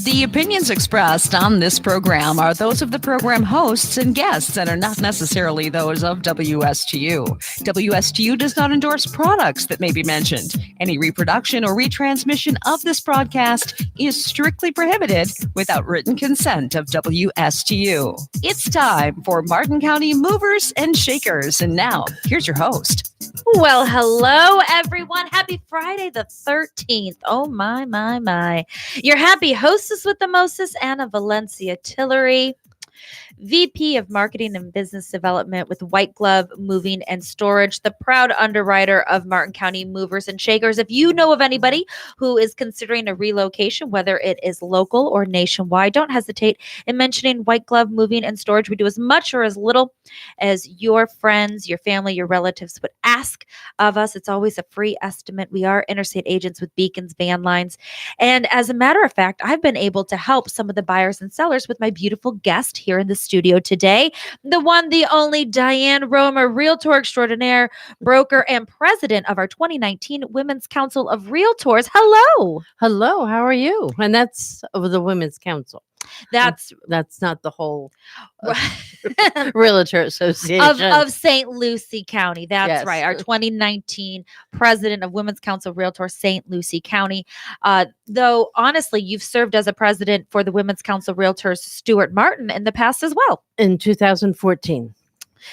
The opinions expressed on this program are those of the program hosts and guests and are not necessarily those of WSTU. WSTU does not endorse products that may be mentioned. Any reproduction or retransmission of this broadcast is strictly prohibited without written consent of WSTU. It's time for Martin County Movers and Shakers. And now, here's your host. Well, hello, everyone. Happy Friday the 13th. Oh, my. Your happy hostess with the mostest, Anna Valencia Tillery, VP of Marketing and Business Development with White Glove Moving and Storage, the proud underwriter of Martin County Movers and Shakers. If you know of anybody who is considering a relocation, whether it is local or nationwide, don't hesitate in mentioning White Glove Moving and Storage. We do as much or as little as your friends, your family, your relatives would ask of us. It's always a free estimate. We are interstate agents with Beacons Van Lines. And as a matter of fact, I've been able to help some of the buyers and sellers with my beautiful guest here in the studio today, the one, the only Diane Romer, Realtor Extraordinaire, broker, and president of our 2019 Women's Council of Realtors. Hello. Hello, how are you? And that's of the Women's Council. That's not the whole Realtor Association of St. Lucie County. That's Yes. right. Our 2019 president of Women's Council of Realtors, St. Lucie County. Though, honestly, you've served as a president for the Women's Council of Realtors, Stuart Martin, in the past as well. in 2014.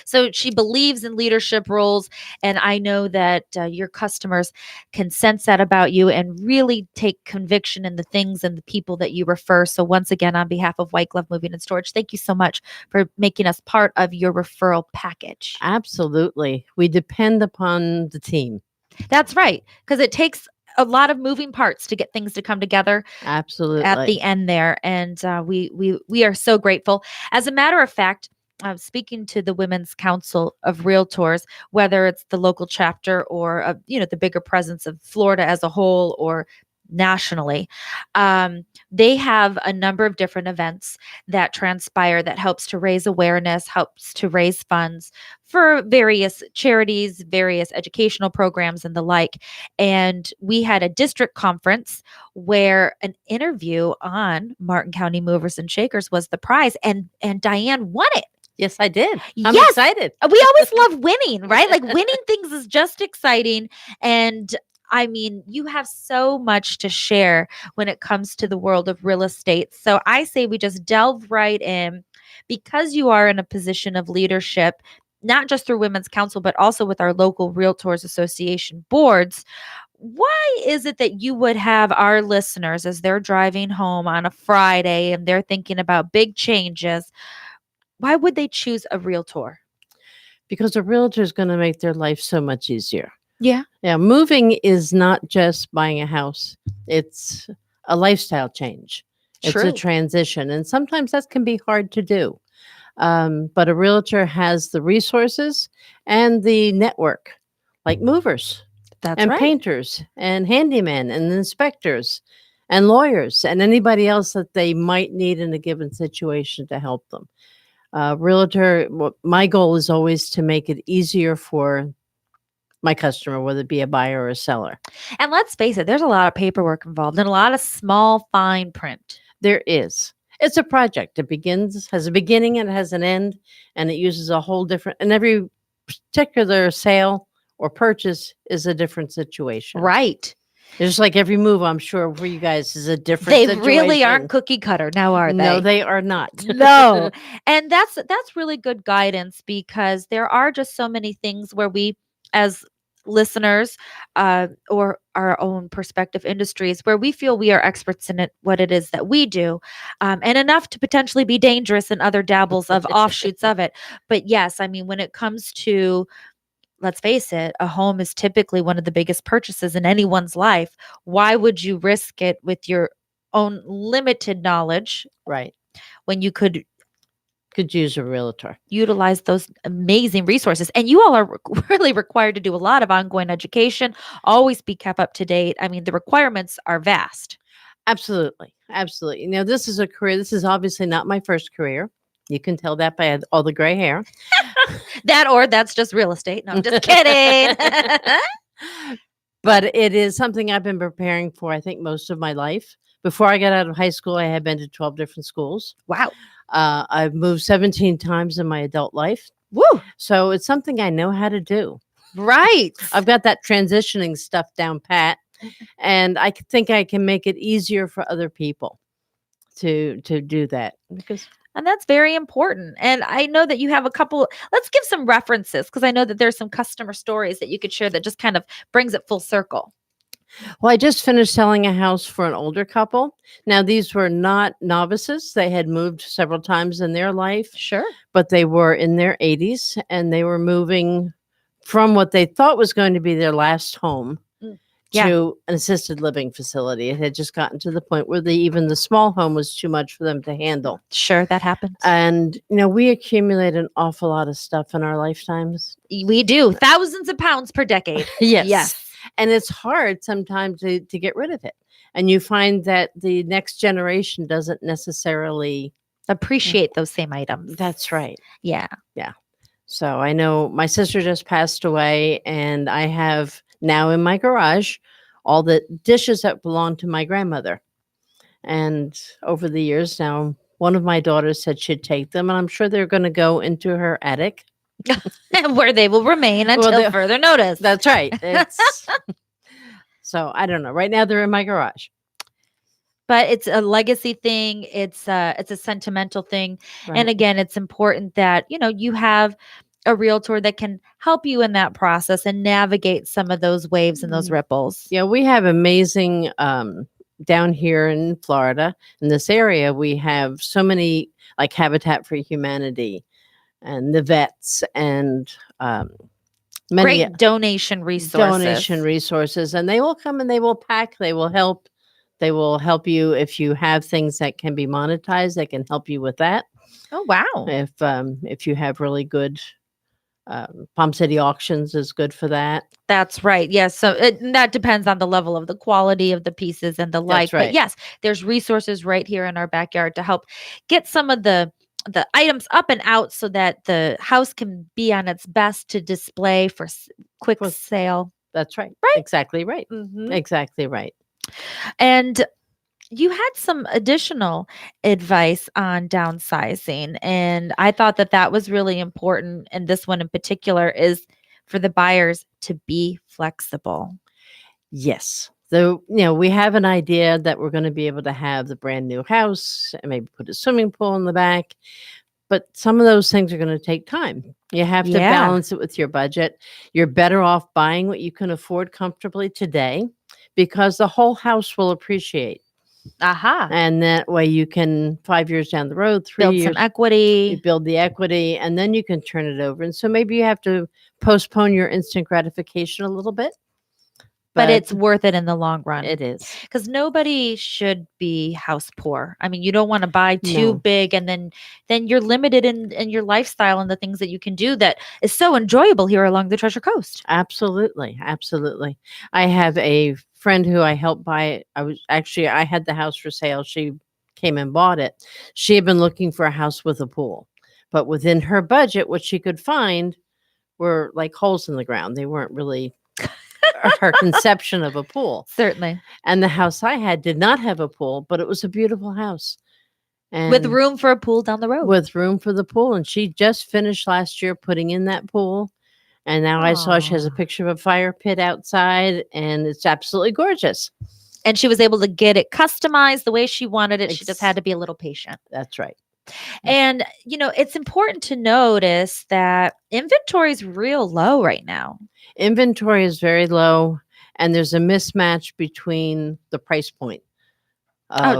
So she believes in leadership roles. And I know that your customers can sense that about you and really take conviction in the things and the people that you refer. So once again, on behalf of White Glove Moving and Storage, thank you so much for making us part of your referral package. Absolutely. We depend upon the team. That's right. Because it takes a lot of moving parts to get things to come together Absolutely. at the end there. And we are so grateful. As a matter of fact, speaking to the Women's Council of Realtors, whether it's the local chapter or the bigger presence of Florida as a whole or nationally, they have a number of different events that transpire that helps to raise awareness, helps to raise funds for various charities, various educational programs, and the like. And we had a district conference where an interview on Martin County Movers and Shakers was the prize, and Diane won it. Yes, I did. I'm Yes. excited. We always love winning, right? Like winning things is just exciting. And I mean, you have so much to share when it comes to the world of real estate. So I say we just delve right in because you are in a position of leadership, not just through Women's Council, but also with our local Realtors Association boards. Why is it that you would have our listeners, as they're driving home on a Friday and they're thinking about big changes, why would they choose a realtor? Because a realtor is going to make their life so much easier. Yeah. Yeah, moving is not just buying a house. It's a lifestyle change. It's True. a transition. And sometimes that can be hard to do. But a realtor has the resources and the network, like movers That's and right. painters and handymen and inspectors and lawyers and anybody else that they might need in a given situation to help them. Realtor, my goal is always to make it easier for my customer, whether it be a buyer or a seller. And let's face it, there's a lot of paperwork involved and a lot of small fine print. There is. It's a project. It has a beginning and it has an end, and it uses a whole different, and every particular sale or purchase is a different situation. Right. Just like every move, I'm sure for you guys is a different They situation. really aren't cookie cutter now, are they? No, they are not. No. And that's really good guidance, because there are just so many things where we, as listeners or our own prospective industries, where we feel we are experts in it, what it is that we do, and enough to potentially be dangerous in other dabbles of offshoots of it. But yes, I mean, when it comes to, let's face it, a home is typically one of the biggest purchases in anyone's life. Why would you risk it with your own limited knowledge Right. when you could use a realtor? utilize those amazing resources? And you all are really required to do a lot of ongoing education, always be kept up to date. I mean, the requirements are vast. Absolutely. Absolutely. This is a career. This is obviously not my first career. You can tell that by all the gray hair. That or that's just real estate. No, I'm just kidding. But it is something I've been preparing for, I think, most of my life. Before I got out of high school, I had been to 12 different schools. Wow. I've moved 17 times in my adult life. Woo. So it's something I know how to do. Right. I've got that transitioning stuff down pat, and I think I can make it easier for other people to do that. Because And that's very important. And I know that you have a couple, let's give some references because I know that there's some customer stories that you could share that just kind of brings it full circle. Well, I just finished selling a house for an older couple. Now, these were not novices. They had moved several times in their life, Sure. but they were in their 80s and they were moving from what they thought was going to be their last home Yeah. to an assisted living facility. It had just gotten to the point where even the small home was too much for them to handle. Sure. That happens. And, we accumulate an awful lot of stuff in our lifetimes. We do thousands of pounds per decade. Yes. And it's hard sometimes to get rid of it. And you find that the next generation doesn't necessarily. Appreciate those same items. That's right. Yeah. So I know my sister just passed away, and I have now in my garage all the dishes that belong to my grandmother. And over the years now, one of my daughters said she'd take them, and I'm sure they're going to go into her attic. Where they will remain until further notice. That's right. So I don't know. Right now they're in my garage. But it's a legacy thing. It's a sentimental thing. Right. And again, it's important that, you have a realtor that can help you in that process and navigate some of those waves and those ripples. Yeah, we have amazing down here in Florida, in this area, we have so many like Habitat for Humanity and the vets and many Great donation resources. And they will come and they will pack, they will help. They will help you if you have things that can be monetized. They can help you with that. Oh, wow. If you have really good Palm City Auctions is good for that. That's right. Yes. So that depends on the level of the quality of the pieces and the like. right. But yes, there's resources right here in our backyard to help get some of the items up and out so that the house can be on its best to display for quick sale. That's right. Right. Exactly right. Mhm. Exactly right. And you had some additional advice on downsizing. And I thought that was really important. And this one in particular is for the buyers to be flexible. Yes. So, we have an idea that we're going to be able to have the brand new house and maybe put a swimming pool in the back. But some of those things are going to take time. You have to balance it with your budget. You're better off buying what you can afford comfortably today because the whole house will appreciate. Aha. And that way you can 5 years down the road, 3 Build years, some equity. you build the equity, and then you can turn it over. And so maybe you have to postpone your instant gratification a little bit. But it's worth it in the long run. It is. Because nobody should be house poor. I mean, you don't want to buy too big and then you're limited in your lifestyle and the things that you can do that is so enjoyable here along the Treasure Coast. Absolutely. Absolutely. I have a friend who I helped buy. I had the house for sale. She came and bought it. She had been looking for a house with a pool, but within her budget, what she could find were like holes in the ground. They weren't really her conception of a pool. Certainly. And the house I had did not have a pool, but it was a beautiful house. And with room for a pool down the road. With room for the pool. And she just finished last year putting in that pool. And now I saw she has a picture of a fire pit outside and it's absolutely gorgeous. And she was able to get it customized the way she wanted it. She just had to be a little patient. That's right. And, it's important to notice that inventory is real low right now. Inventory is very low, and there's a mismatch between the price point.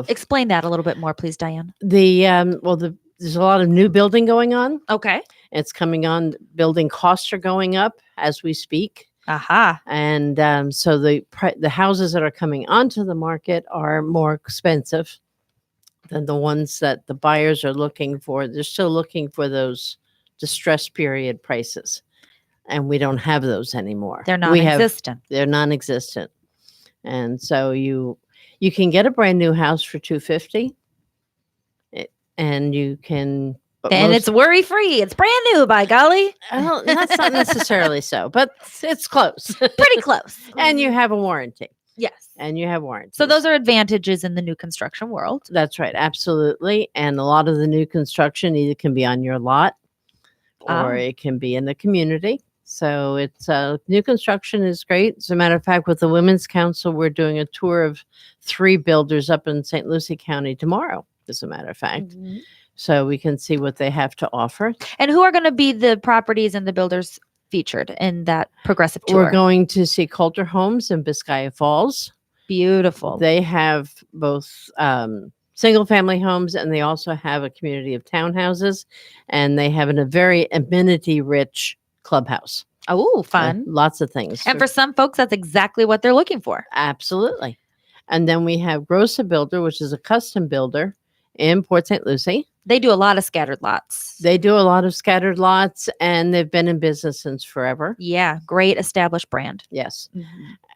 Explain that a little bit more, please, Diane. There's a lot of new building going on. Okay. It's coming on. Building costs are going up as we speak. Aha. And so the houses that are coming onto the market are more expensive than the ones that the buyers are looking for. They're still looking for those distress period prices. And we don't have those anymore. They're non-existent. They're non-existent. And so you can get a brand new house for $250. And you can But And it's worry free. It's brand new, by golly. well, that's not necessarily so, but it's close. Pretty close. And you have a warranty. Yes. And you have warranties. So those are advantages in the new construction world. That's right, absolutely. And a lot of the new construction either can be on your lot or it can be in the community. So it's new construction is great. As a matter of fact, with the Women's Council, we're doing a tour of 3 builders up in St. Lucie County tomorrow, as a matter of fact. Mhm. So we can see what they have to offer. And who are going to be the properties and the builders featured in that progressive tour? We're going to see Coulter Homes in Biscaya Falls. Beautiful. They have both single family homes and they also have a community of townhouses. And they have a very amenity rich clubhouse. Oh, fun. Lots of things. And for some folks, that's exactly what they're looking for. Absolutely. And then we have Grossa Builder, which is a custom builder in Port St. Lucie. They do a lot of scattered lots. They do a lot of scattered lots and they've been in business since forever. Yeah, great established brand. Yes.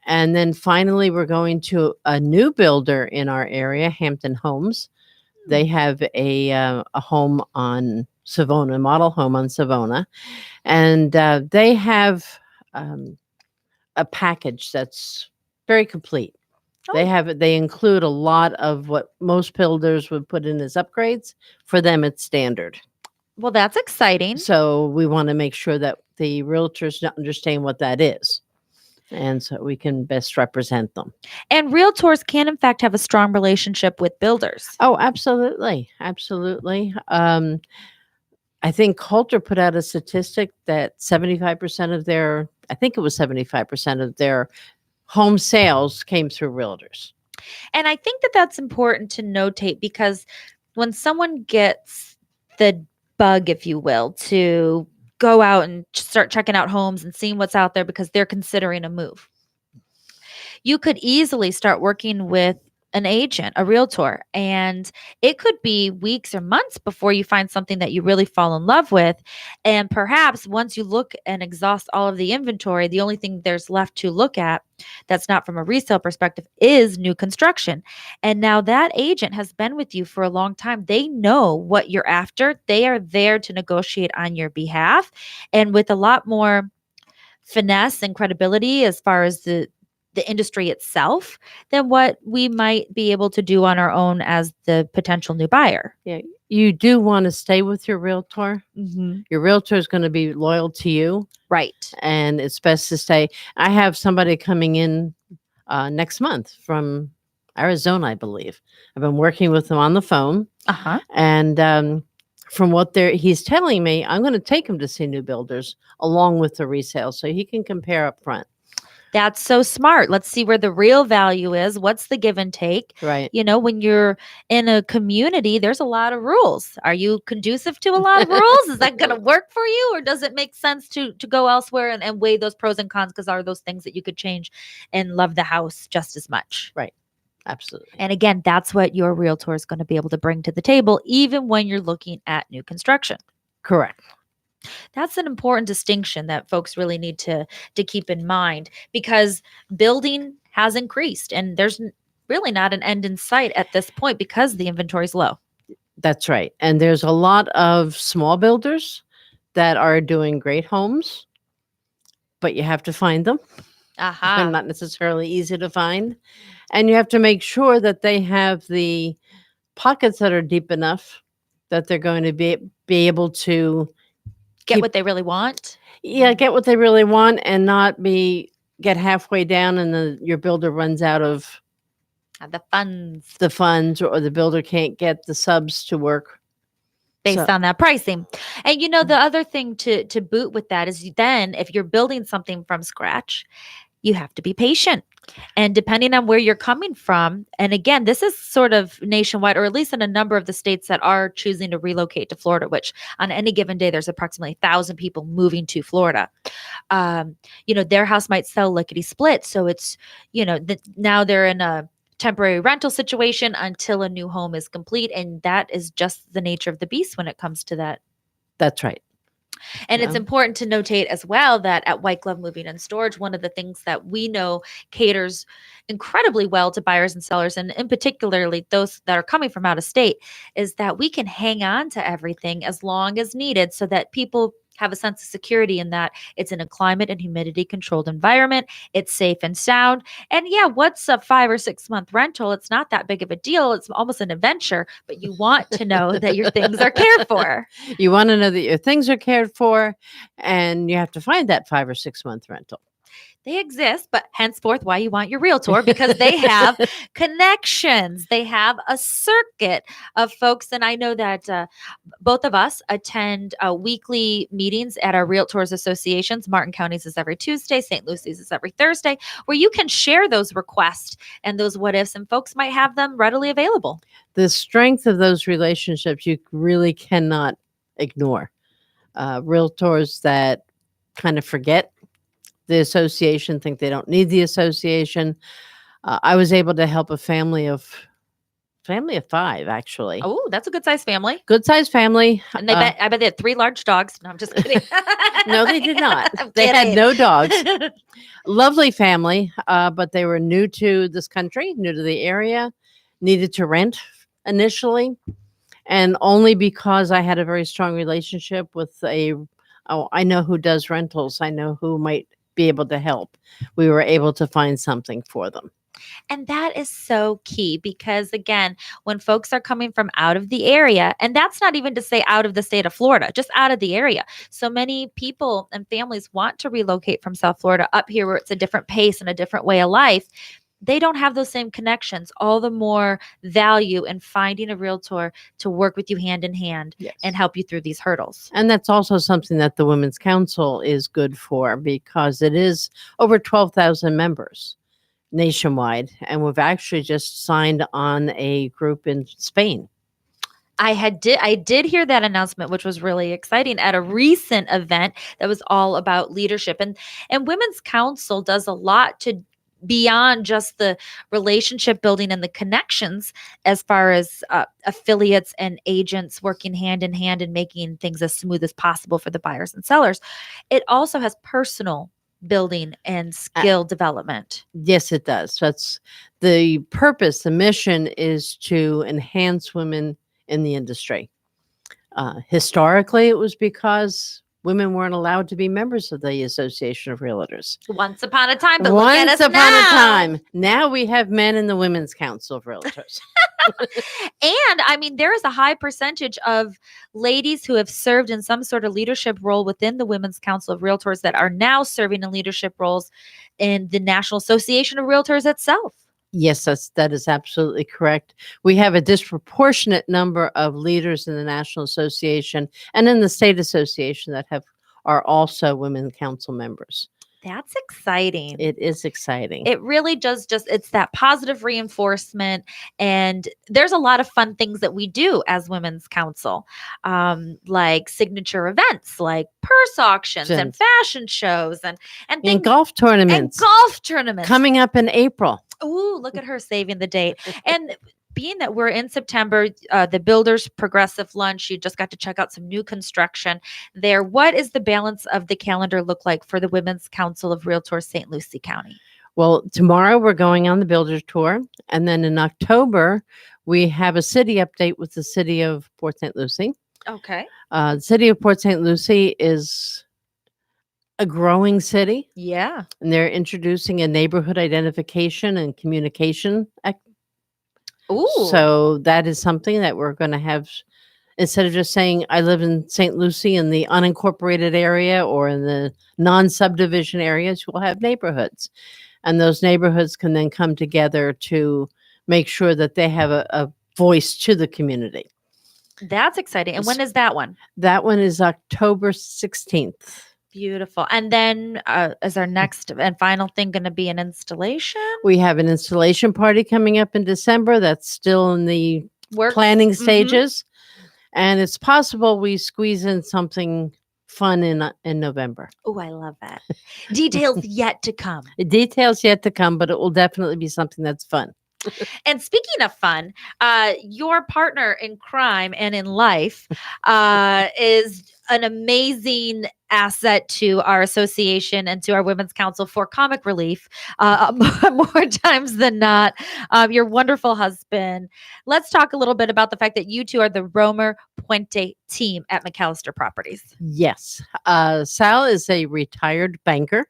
And then finally, we're going to a new builder in our area, Hampton Homes. They have a home on Savona, model home on Savona. And they have a package that's very complete. They include a lot of what most builders would put in as upgrades. For them, it's standard. Well, that's exciting. So we want to make sure that the realtors understand what that is. And so we can best represent them. And realtors can, in fact, have a strong relationship with builders. Oh, absolutely. Absolutely. I think Coulter put out a statistic that 75% of their, I think it was 75% of their home sales came through realtors. And I think that that's important to notate because when someone gets the bug, if you will, to go out and start checking out homes and seeing what's out there because they're considering a move, you could easily start working with an agent, a realtor, and it could be weeks or months before you find something that you really fall in love with. And perhaps once you look and exhaust all of the inventory, the only thing there's left to look at that's not from a resale perspective is new construction. And now that agent has been with you for a long time. They know what you're after. They are there to negotiate on your behalf and with a lot more finesse and credibility as far as the industry itself than what we might be able to do on our own as the potential new buyer. Yeah, you do want to stay with your realtor. Your realtor is going to be loyal to you. Right. And it's best to stay. I have somebody coming in next month from Arizona, I believe. I've been working with them on the phone. Uh-huh. And from what he's telling me, I'm going to take him to see new builders along with the resale so he can compare up front. That's so smart. Let's see where the real value is. What's the give and take? Right. You know, when you're in a community, there's a lot of rules. Are you conducive to a lot of rules? Is that going to work for you? Or does it make sense to go elsewhere and weigh those pros and cons? Because are those things that you could change and love the house just as much? Right. Absolutely. And again, that's what your realtor is going to be able to bring to the table, even when you're looking at new construction. Correct. That's an important distinction that folks really need to keep in mind because building has increased and there's really not an end in sight at this point because the inventory is low. That's right. And there's a lot of small builders that are doing great homes, but you have to find them. They're not necessarily easy to find. And you have to make sure that they have the pockets that are deep enough that they're going to be able to get what they really want. Yeah, get what they really want and not get halfway down and your builder runs out of the funds or the builder can't get the subs to work based on that pricing. And you know, the other thing to boot with that is then if you're building something from scratch, you have to be patient. And depending on where you're coming from, and again, this is sort of nationwide, or at least in a number of the states that are choosing to relocate to Florida, which on any given day, there's approximately 1,000 people moving to Florida. You know, their house might sell lickety split. So it's, you know, now they're in a temporary rental situation until a new home is complete. And that is just the nature of the beast when it comes to that. That's right. And it's Yeah. important to notate as well that at White Glove Moving and Storage, one of the things that we know caters incredibly well to buyers and sellers, and in particularly those that are coming from out of state, is that we can hang on to everything as long as needed so that people have a sense of security in that it's in a climate and humidity controlled environment. It's safe and sound. And yeah, what's a 5 or 6 month rental? It's not that big of a deal. It's almost an adventure, but you want to know that your things are cared for. You want to know that your things are cared for, and you have to find that 5 or 6 month rental. They exist, but henceforth why you want your realtor, because they have connections. They have a circuit of folks. And I know that both of us attend weekly meetings at our Realtors Associations. Martin County's is every Tuesday, St. Lucy's is every Thursday, where you can share those requests and those what ifs, and folks might have them readily available. The strength of those relationships you really cannot ignore. Realtors that kind of forget the association, think they don't need the association. I was able to help a family of 5, actually. Oh, that's a good sized family. Good sized family. And I bet they had 3 large dogs. No, I'm just kidding. No, they did not. I'm They had kidding. no dogs. Lovely family, but they were new to this country, new to the area, needed to rent initially. And only because I had a very strong relationship with I know who does rentals. I know who might be able to help. We were able to find something for them. And that is so key because, again, when folks are coming from out of the area, and that's not even to say out of the state of Florida, just out of the area. So many people and families want to relocate from South Florida up here where it's a different pace and a different way of life. They don't have those same connections. All the more value in finding a realtor to work with you hand in hand Yes. and help you through these hurdles. And that's also something that the Women's Council is good for, because it is over 12,000 members nationwide. And we've actually just signed on a group in Spain. I did hear that announcement, which was really exciting at a recent event that was all about leadership. And Women's Council does a lot to beyond just the relationship building and the connections as far as affiliates and agents working hand in hand and making things as smooth as possible for the buyers and sellers. It also has personal building and skill development. Yes, it does. That's the purpose. The mission is to enhance women in the industry. Historically, it was because women weren't allowed to be members of the Association of Realtors. Once upon a time, but look at Once us upon a now. time. Now we have men in the Women's Council of Realtors. And I mean, there is a high percentage of ladies who have served in some sort of leadership role within the Women's Council of Realtors that are now serving in leadership roles in the National Association of Realtors itself. Yes, that is absolutely correct. We have a disproportionate number of leaders in the National Association and in the State Association that are also Women Council members. That's exciting. It is exciting. It really does it's that positive reinforcement. And there's a lot of fun things that we do as Women's Council, like signature events, like purse auctions and fashion shows and And golf tournaments. And golf tournaments. Coming up in April. Ooh, look at her saving the date. And being that we're in September, the Builders Progressive Lunch, you just got to check out some new construction there. What is the balance of the calendar look like for the Women's Council of Realtors St. Lucie County? Well, tomorrow we're going on the Builders Tour. And then in October, we have a city update with the city of Port St. Lucie. Okay. The city of Port St. Lucie is a growing city. Yeah. And they're introducing a neighborhood identification and communication. Ooh. So that is something that we're going to have, instead of just saying, I live in St. Lucie in the unincorporated area or in the non-subdivision areas, we'll have neighborhoods. And those neighborhoods can then come together to make sure that they have a voice to the community. That's exciting. And when is that one? That one is October 16th. Beautiful. And then is our next and final thing going to be an installation? We have an installation party coming up in December. That's still in the planning stages. And it's possible we squeeze in something fun in November. Oh, I love that. Details yet to come. Details yet to come, but it will definitely be something that's fun. And speaking of fun, your partner in crime and in life is an amazing asset to our association and to our Women's Council for comic relief more times than not. Your wonderful husband. Let's talk a little bit about the fact that you two are the Romer Puente team at McAllister Properties. Yes. Sal is a retired banker.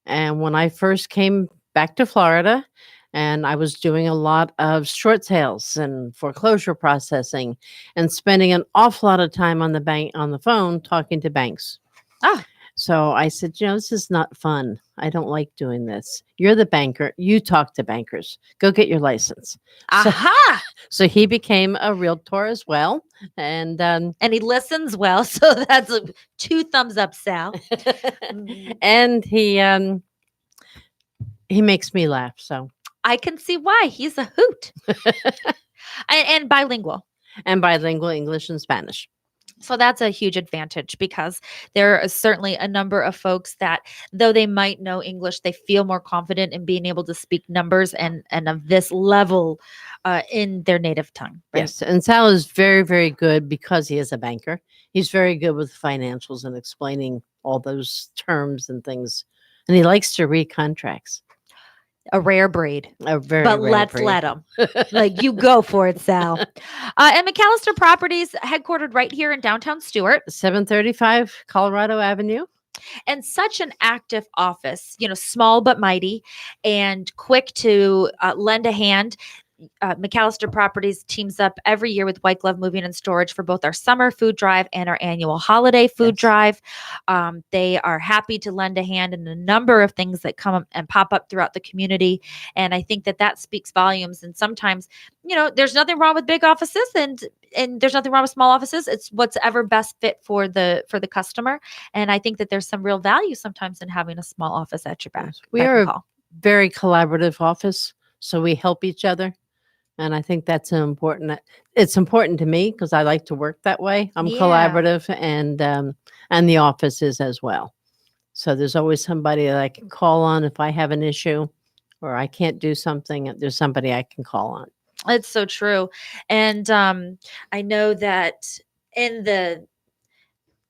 And when I first came back to Florida, and I was doing a lot of short sales and foreclosure processing and spending an awful lot of time on the phone talking to banks. Ah. So I said, this is not fun. I don't like doing this. You're the banker. You talk to bankers. Go get your license. Aha! So he became a realtor as well. And And he listens well. So that's 2 thumbs up, Sal. and he makes me laugh. So I can see why. He's a hoot. and bilingual. And bilingual English and Spanish. So that's a huge advantage because there are certainly a number of folks that, though they might know English, they feel more confident in being able to speak numbers and of this level in their native tongue. Right? Yes. And Sal is very, very good because he is a banker. He's very good with financials and explaining all those terms and things. And he likes to read contracts. A rare breed. A very But rare let's breed. let him. Like, you go for it, Sal. And McAllister Properties, headquartered right here in downtown Stuart. 735 Colorado Avenue. And such an active office, small but mighty and quick to lend a hand. McAllister Properties teams up every year with White Glove Moving and Storage for both our summer food drive and our annual holiday food Yes. drive. They are happy to lend a hand in a number of things that come and pop up throughout the community. And I think that speaks volumes. And sometimes, there's nothing wrong with big offices and there's nothing wrong with small offices. It's what's ever best fit for the customer. And I think that there's some real value sometimes in having a small office at your back. Yes. We beck are and a call. very collaborative office. So we help each other. And I think that's it's important to me because I like to work that way. I'm Yeah. collaborative and the office is as well. So there's always somebody that I can call on if I have an issue or I can't do something. There's somebody I can call on. It's so true. And I know that in the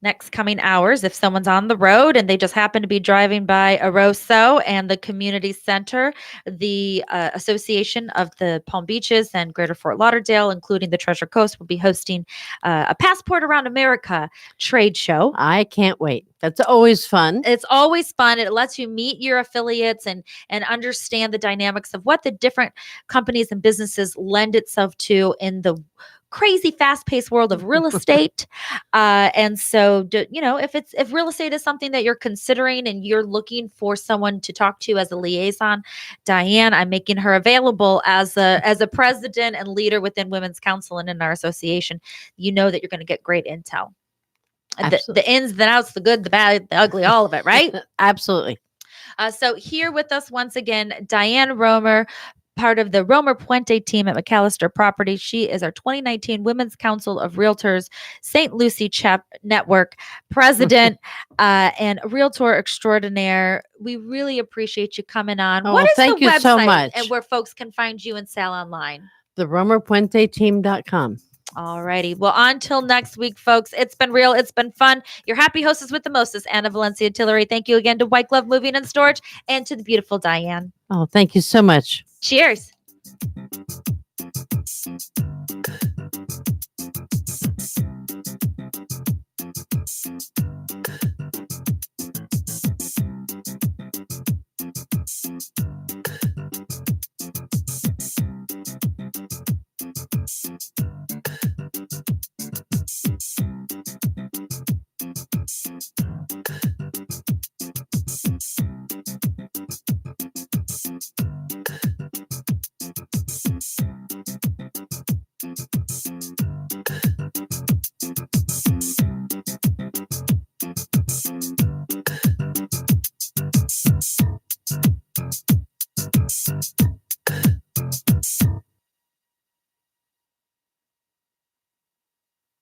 next coming hours, if someone's on the road and they just happen to be driving by Aroso and the community center, the Association of the Palm Beaches and Greater Fort Lauderdale, including the Treasure Coast, will be hosting a Passport Around America trade show. I can't wait. That's always fun. It's always fun. It lets you meet your affiliates and understand the dynamics of what the different companies and businesses lend itself to in the crazy fast-paced world of real estate. And so, if real estate is something that you're considering and you're looking for someone to talk to as a liaison, Diane, I'm making her available as a president and leader within Women's Council and in our association. You know that you're going to get great intel. The ins, the outs, the good, the bad, the ugly, all of it, right? Absolutely. So here with us once again, Diane Romer, part of the Romer Puente team at McAllister Properties. She is our 2019 Women's Council of Realtors St. Lucie Network president and realtor extraordinaire. We really appreciate you coming on. Oh, What is thank the you website so much. and where folks can find you and Sal online? The RomerPuenteTeam.com. All righty. Well, until next week, folks, it's been real. It's been fun. Your happy hostess with the mostest, Anna Valencia Tillery. Thank you again to White Glove Moving and Storage and to the beautiful Diane. Oh, thank you so much. Cheers.